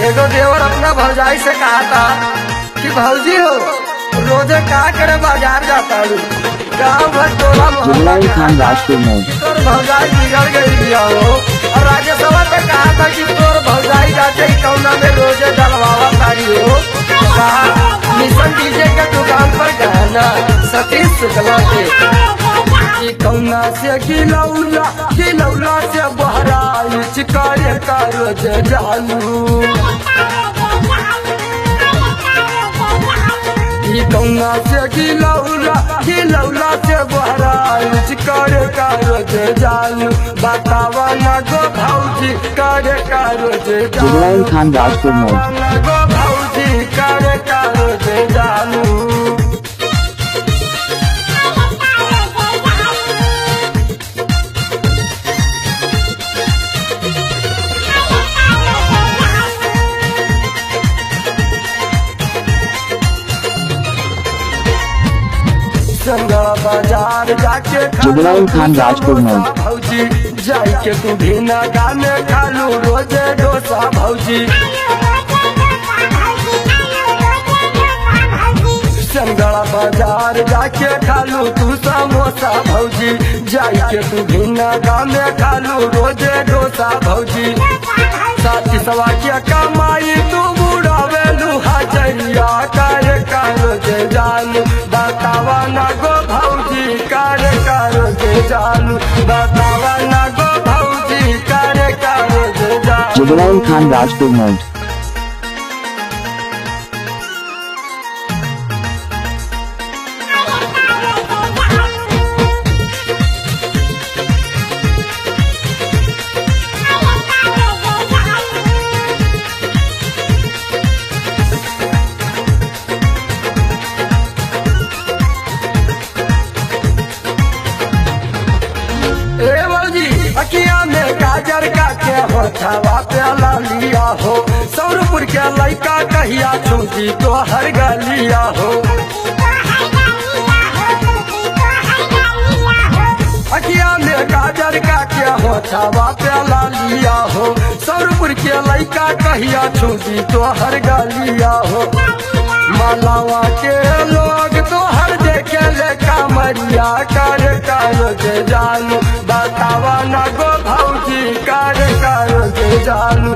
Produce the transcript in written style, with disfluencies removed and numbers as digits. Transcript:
एगो देवर अपना भौजाई से कहा था कि भौजी हो रोजे का करे बाजार जाता हूँ गाँव भर टोला जुबलाई खान राजपुर में तोर भौजाई बिगड़ गई दिया हो। और राज्यसभा पे कहा था कि तोर भौजाई जाते ही कौना में रोजे डलवावा तारी हो। कहा मिशन डीजे के दुकान पर गहना सतीश शुक्ला के कि कौना से गिलौला से बहराइच करे का रोज जानू कौना से गिलौला से बहराइच करे का रोज जानू बतावा न गो भौजी करे का रोज जुबलाई खान राजपुर में गो भौजी करे का रोज जानू। संगड़ा बाजार जाके जुबलाई खान राजपुर में भौजी जाई के तू भी न गाने खालू रोजे डोसा भौजी। संगड़ा बाजार जाके खालू तू समोसा भौजी जाई के तू भी न गाने खालू रोजे डोसा भौजी। साथी सवा के कमाई तू बुढ़ावे लूहा जइया करे का रोजे जानू बतावा न गो भौजी करे का रोजे जानू बतावा न गो भौजी करे का रोजे जानू। जुबलाई खान राजपुर में अखिया में गाजर का के होठवा पे लिया हो। सौरपुर के लड़का कहिया छूटी तो हर गलिया हो। अखिया में गाजर का के होठवा पे लिया हो। सौरपुर के लड़का कहिया छूटी तो हर गलिया हो। मालावा के लोग तो हर देखे ले कामरिया कर के जानू बतावा न गो भौजी कर के जानू।